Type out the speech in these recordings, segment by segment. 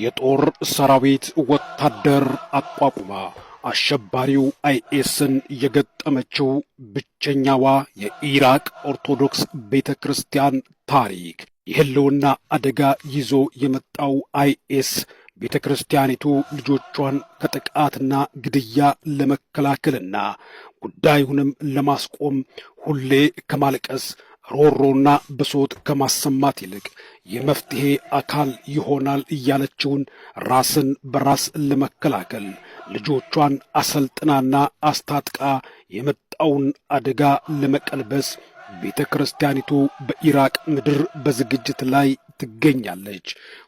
የጦር ሰራዊት ወታደር አቋቁማ አሸባሪው አይኤስን የገጠመችው ብቸኛዋ የኢራቅ ኦርቶዶክስ ቤተክርስቲያን ታሪክ የህልውና አደጋ ይዞ የመጣው አይኤስ ቤተክርስቲያኒቱ ልጆቿን ከጥቃትና ግድያ ለመከላከልና ጉዳዩንም ለማስቆም ሁሌ ከማልቀስ ሮሮና ብሶት ከማሰማት ይልቅ የመፍትሄ አካል ይሆናል እያለችውን ራስን በራስ ለመከላከል ልጆቿን አሰልጥናና አስታጥቃ የመጣውን አደጋ ለመቀልበስ ቤተክርስቲያኒቱ በኢራቅ ምድር በዝግጅት ላይ ትገኛለች።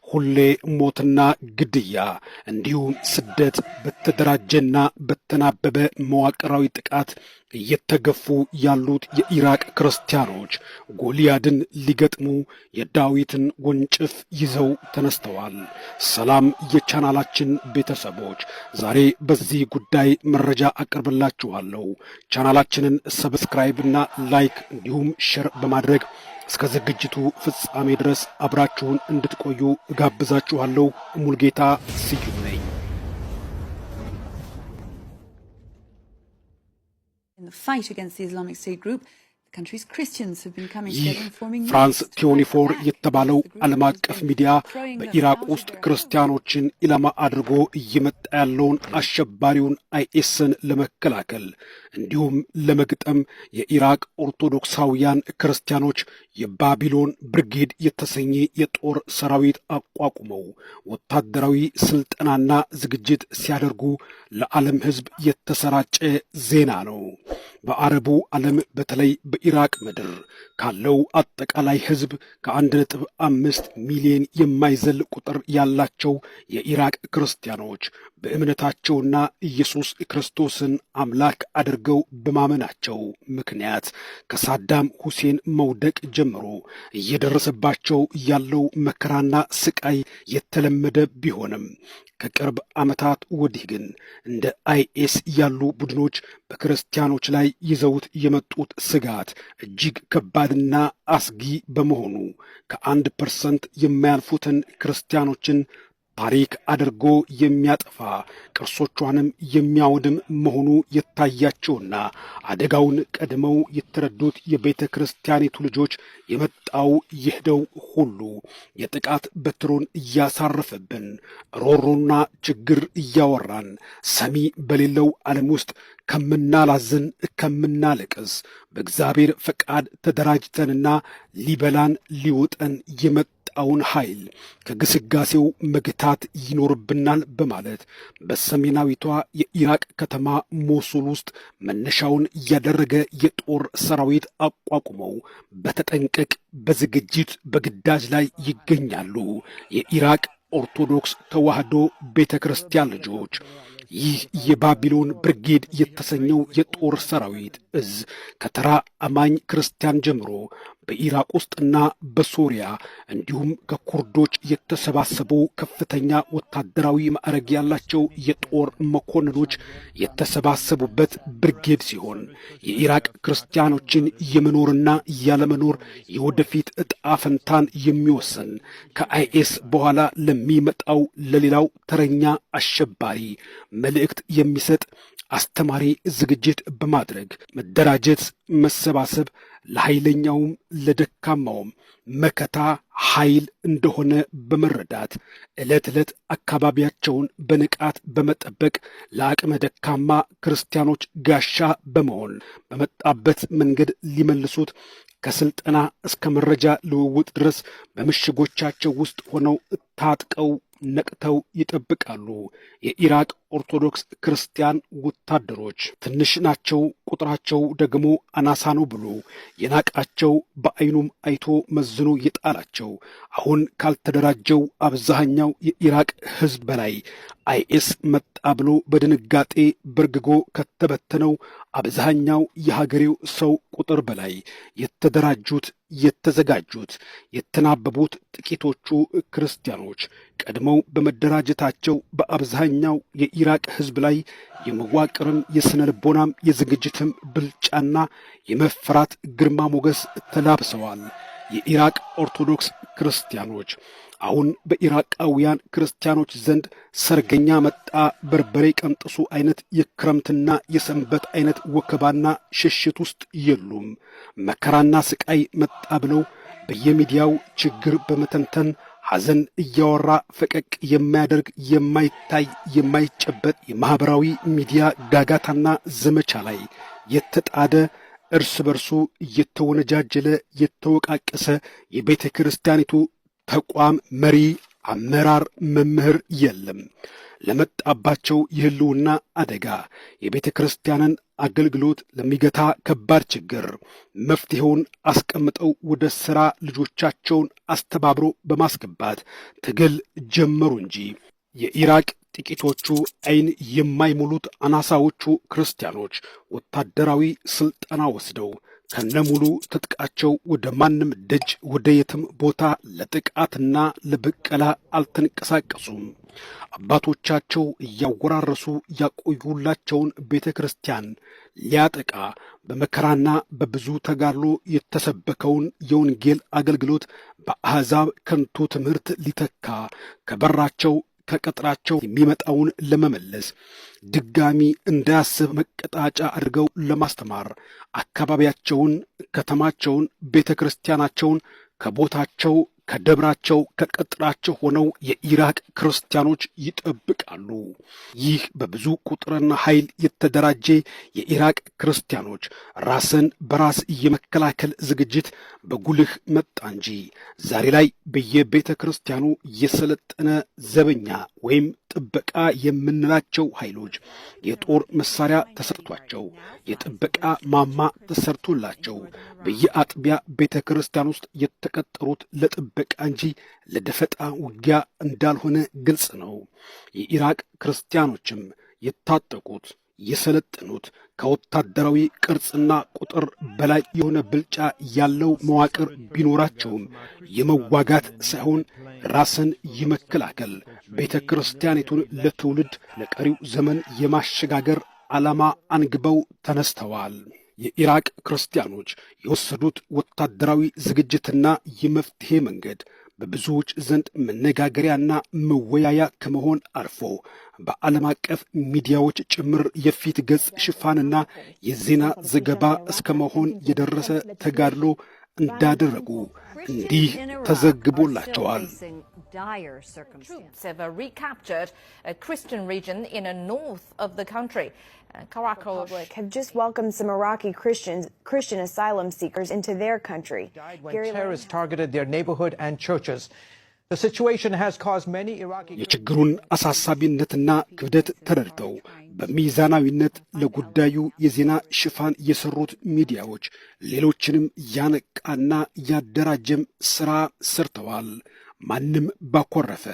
ሁሌ ሞትና ግድያ እንዲሁም ስደት በተደራጀና በተናበበ መዋቅራዊ ጥቃት እየተገፉ ያሉት የኢራቅ ክርስቲያኖች ጎልያድን ሊገጥሙ የዳዊትን ወንጭፍ ይዘው ተነስተዋል። ሰላም የቻናላችን ቤተሰቦች፣ ዛሬ በዚህ ጉዳይ መረጃ አቀርብላችኋለሁ። ቻናላችንን ሰብስክራይብ እና ላይክ እንዲሁም ሼር በማድረግ እስከ ዝግጅቱ ፍጻሜ ድረስ አብራችሁን እንድትቆዩ እጋብዛችኋለሁ። ሙልጌታ ስዩም ነኝ። In the fight against the Islamic State group, the country's Christians have been coming together and forming ፍራንስ 24 የተባለው ዓለም አቀፍ ሚዲያ በኢራቅ ውስጥ ክርስቲያኖችን ኢላማ አድርጎ እየመጣ ያለውን አሸባሪውን አይኤስን ለመከላከል እንዲሁም ለመግጠም የኢራቅ ኦርቶዶክሳውያን ክርስቲያኖች የባቢሎን ብርጌድ የተሰኘ የጦር ሰራዊት አቋቁመው ወታደራዊ ስልጠናና ዝግጅት ሲያደርጉ ለዓለም ሕዝብ የተሰራጨ ዜና ነው። በአረቡ ዓለም በተለይ በኢራቅ ምድር ካለው አጠቃላይ ሕዝብ ከ1.5 ሚሊዮን የማይዘል ቁጥር ያላቸው የኢራቅ ክርስቲያኖች በእምነታቸውና ኢየሱስ ክርስቶስን አምላክ አድርገው በማመናቸው ምክንያት ከሳዳም ሁሴን መውደቅ ጀምሮ እየደረሰባቸው ያለው መከራና ስቃይ የተለመደ ቢሆንም ከቅርብ ዓመታት ወዲህ ግን እንደ አይኤስ ያሉ ቡድኖች በክርስቲያኖች ላይ ይዘውት የመጡት ስጋት እጅግ ከባድና አስጊ በመሆኑ ከ1% የማያልፉትን ክርስቲያኖችን ታሪክ አድርጎ የሚያጠፋ ቅርሶቿንም የሚያወድም መሆኑ የታያቸውና አደጋውን ቀድመው የተረዱት የቤተ ክርስቲያኒቱ ልጆች የመጣው ይህደው ሁሉ የጥቃት በትሩን እያሳረፈብን ሮሮና ችግር እያወራን ሰሚ በሌለው ዓለም ውስጥ ከምናላዝን ከምናለቅስ በእግዚአብሔር ፈቃድ ተደራጅተንና ሊበላን ሊውጠን የመጣውን ኃይል ከግስጋሴው መግታት ይኖርብናል በማለት በሰሜናዊቷ የኢራቅ ከተማ ሞሱል ውስጥ መነሻውን ያደረገ የጦር ሰራዊት አቋቁመው በተጠንቀቅ በዝግጅት በግዳጅ ላይ ይገኛሉ የኢራቅ ኦርቶዶክስ ተዋህዶ ቤተ ክርስቲያን ልጆች። ይህ የባቢሎን ብርጌድ የተሰኘው የጦር ሰራዊት እዝ ከተራ አማኝ ክርስቲያን ጀምሮ በኢራቅ ውስጥና በሶሪያ እንዲሁም ከኩርዶች የተሰባሰቡ ከፍተኛ ወታደራዊ ማዕረግ ያላቸው የጦር መኮንኖች የተሰባሰቡበት ብርጌድ ሲሆን የኢራቅ ክርስቲያኖችን የመኖርና ያለመኖር የወደፊት ዕጣ ፈንታን የሚወስን ከአይኤስ በኋላ ለሚመጣው ለሌላው ተረኛ አሸባሪ መልእክት የሚሰጥ አስተማሪ ዝግጅት በማድረግ መደራጀት፣ መሰባሰብ ለኃይለኛውም ለደካማውም መከታ ኃይል እንደሆነ በመረዳት ዕለት ዕለት አካባቢያቸውን በንቃት በመጠበቅ ለአቅመ ደካማ ክርስቲያኖች ጋሻ በመሆን በመጣበት መንገድ ሊመልሱት ከስልጠና እስከ መረጃ ልውውጥ ድረስ በምሽጎቻቸው ውስጥ ሆነው ታጥቀው ነቅተው ይጠብቃሉ። የኢራቅ ኦርቶዶክስ ክርስቲያን ወታደሮች ትንሽ ናቸው፣ ቁጥራቸው ደግሞ አናሳ ነው ብሎ የናቃቸው በዓይኑም አይቶ መዝኖ የጣላቸው አሁን ካልተደራጀው አብዛኛው የኢራቅ ሕዝብ በላይ አይኤስ መጣ ብሎ በድንጋጤ በርግጎ ከተበተነው አብዛኛው የሀገሬው ሰው ቁጥር በላይ የተደራጁት የተዘጋጁት የተናበቡት ጥቂቶቹ ክርስቲያኖች ቀድመው በመደራጀታቸው በአብዛኛው የኢራቅ ሕዝብ ላይ የመዋቅርም የስነ ልቦናም የዝግጅትም ብልጫና የመፈራት ግርማ ሞገስ ተላብሰዋል። የኢራቅ ኦርቶዶክስ ክርስቲያኖች አሁን በኢራቃውያን ክርስቲያኖች ዘንድ ሰርገኛ መጣ በርበሬ ቀንጥሱ አይነት የክረምትና የሰንበት አይነት ወከባና ሽሽት ውስጥ የሉም። መከራና ስቃይ መጣ ብለው በየሚዲያው ችግር በመተንተን ሐዘን እያወራ ፈቀቅ የማያደርግ የማይታይ የማይጨበጥ የማህበራዊ ሚዲያ ጋጋታና ዘመቻ ላይ የተጣደ እርስ በርሱ እየተወነጃጀለ የተወቃቀሰ የቤተ ክርስቲያኒቱ ተቋም መሪ አመራር መምህር የለም። ለመጣባቸው የህልውና አደጋ የቤተ ክርስቲያንን አገልግሎት ለሚገታ ከባድ ችግር መፍትሄውን አስቀምጠው ወደ ሥራ ልጆቻቸውን አስተባብሮ በማስገባት ትግል ጀመሩ እንጂ የኢራቅ ጥቂቶቹ ዓይን የማይሞሉት አናሳዎቹ ክርስቲያኖች ወታደራዊ ስልጠና ወስደው ከነሙሉ ትጥቃቸው ወደ ማንም ደጅ ወደ የትም ቦታ ለጥቃትና ለብቀላ አልተንቀሳቀሱም። አባቶቻቸው እያወራረሱ ያቆዩላቸውን ቤተ ክርስቲያን ሊያጠቃ በመከራና በብዙ ተጋድሎ የተሰበከውን የወንጌል አገልግሎት በአሕዛብ ከንቱ ትምህርት ሊተካ ከበራቸው ከቀጥራቸው የሚመጣውን ለመመለስ ድጋሚ እንዳያስብ መቀጣጫ አድርገው ለማስተማር አካባቢያቸውን፣ ከተማቸውን፣ ቤተ ክርስቲያናቸውን ከቦታቸው ከደብራቸው ከቀጥራቸው ሆነው የኢራቅ ክርስቲያኖች ይጠብቃሉ። ይህ በብዙ ቁጥርና ኃይል የተደራጀ የኢራቅ ክርስቲያኖች ራስን በራስ የመከላከል ዝግጅት በጉልህ መጣ እንጂ ዛሬ ላይ በየቤተ ክርስቲያኑ የሰለጠነ ዘበኛ ወይም ጥበቃ የምንላቸው ኃይሎች የጦር መሳሪያ ተሰጥቷቸው የጥበቃ ማማ ተሰርቶላቸው በየአጥቢያ ቤተ ክርስቲያን ውስጥ የተቀጠሩት ለጥበቃ እንጂ ለደፈጣ ውጊያ እንዳልሆነ ግልጽ ነው። የኢራቅ ክርስቲያኖችም የታጠቁት የሰለጠኑት ከወታደራዊ ቅርጽና ቁጥር በላይ የሆነ ብልጫ ያለው መዋቅር ቢኖራቸውም የመዋጋት ሳይሆን ራስን የመከላከል ቤተ ክርስቲያኒቱን ለትውልድ ለቀሪው ዘመን የማሸጋገር ዓላማ አንግበው ተነስተዋል። የኢራቅ ክርስቲያኖች የወሰዱት ወታደራዊ ዝግጅትና የመፍትሄ መንገድ በብዙዎች ዘንድ መነጋገሪያና መወያያ ከመሆን አልፎ በዓለም አቀፍ ሚዲያዎች ጭምር የፊት ገጽ ሽፋንና የዜና ዘገባ እስከ መሆን የደረሰ ተጋድሎ እንዳደረጉ እንዲህ ተዘግቦላቸዋል። Dire circumstances have recaptured a Christian region in the north of the country. Caracas have just welcomed some Iraqi Christian asylum seekers into their country. When terrorists targeted their neighborhood and churches. The situation has caused many Iraqi የችግሩን አሳሳቢነትና ክብደት ተረድተው በሚዛናዊነት ለጉዳዩ የዜና ሽፋን የሰሩት ሚዲያዎች ሌሎችንም ያነቃና ያደራጀም ሥራ ሰርተዋል። ማንም ባኮረፈ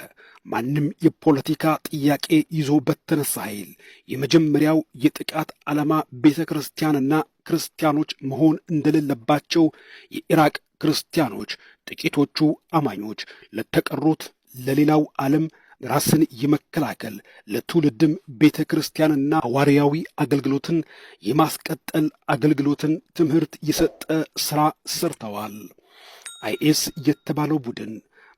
ማንም የፖለቲካ ጥያቄ ይዞ በተነሳ ኃይል የመጀመሪያው የጥቃት ዓላማ ቤተ ክርስቲያንና ክርስቲያኖች መሆን እንደሌለባቸው የኢራቅ ክርስቲያኖች ጥቂቶቹ አማኞች ለተቀሩት ለሌላው ዓለም ራስን የመከላከል ለትውልድም ቤተ ክርስቲያንና ሐዋርያዊ አገልግሎትን የማስቀጠል አገልግሎትን ትምህርት የሰጠ ሥራ ሰርተዋል። አይኤስ የተባለው ቡድን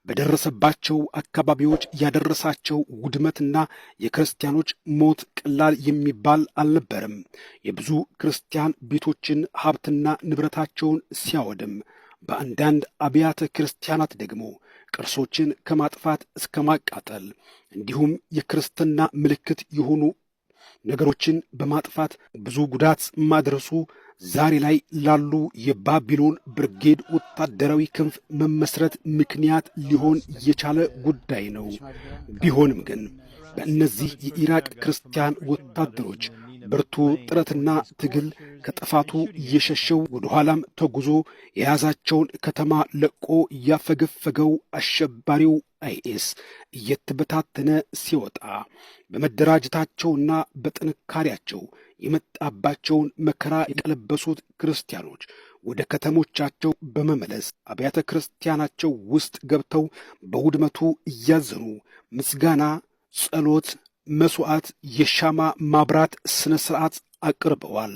በደረሰባቸው አካባቢዎች ያደረሳቸው ውድመትና የክርስቲያኖች ሞት ቀላል የሚባል አልነበረም። የብዙ ክርስቲያን ቤቶችን ሀብትና ንብረታቸውን ሲያወድም፣ በአንዳንድ አብያተ ክርስቲያናት ደግሞ ቅርሶችን ከማጥፋት እስከ ማቃጠል እንዲሁም የክርስትና ምልክት የሆኑ ነገሮችን በማጥፋት ብዙ ጉዳት ማድረሱ ዛሬ ላይ ላሉ የባቢሎን ብርጌድ ወታደራዊ ክንፍ መመስረት ምክንያት ሊሆን የቻለ ጉዳይ ነው። ቢሆንም ግን በእነዚህ የኢራቅ ክርስቲያን ወታደሮች ብርቱ ጥረትና ትግል ከጥፋቱ የሸሸው ወደ ኋላም ተጉዞ የያዛቸውን ከተማ ለቆ ያፈገፈገው አሸባሪው አይኤስ እየተበታተነ ሲወጣ በመደራጀታቸውና በጥንካሬያቸው የመጣባቸውን መከራ የቀለበሱት ክርስቲያኖች ወደ ከተሞቻቸው በመመለስ አብያተ ክርስቲያናቸው ውስጥ ገብተው በውድመቱ እያዘኑ ምስጋና፣ ጸሎት፣ መስዋዕት፣ የሻማ ማብራት ስነ ሥርዓት አቅርበዋል።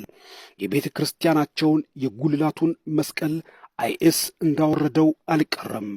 የቤተ ክርስቲያናቸውን የጉልላቱን መስቀል አይኤስ እንዳወረደው አልቀረም።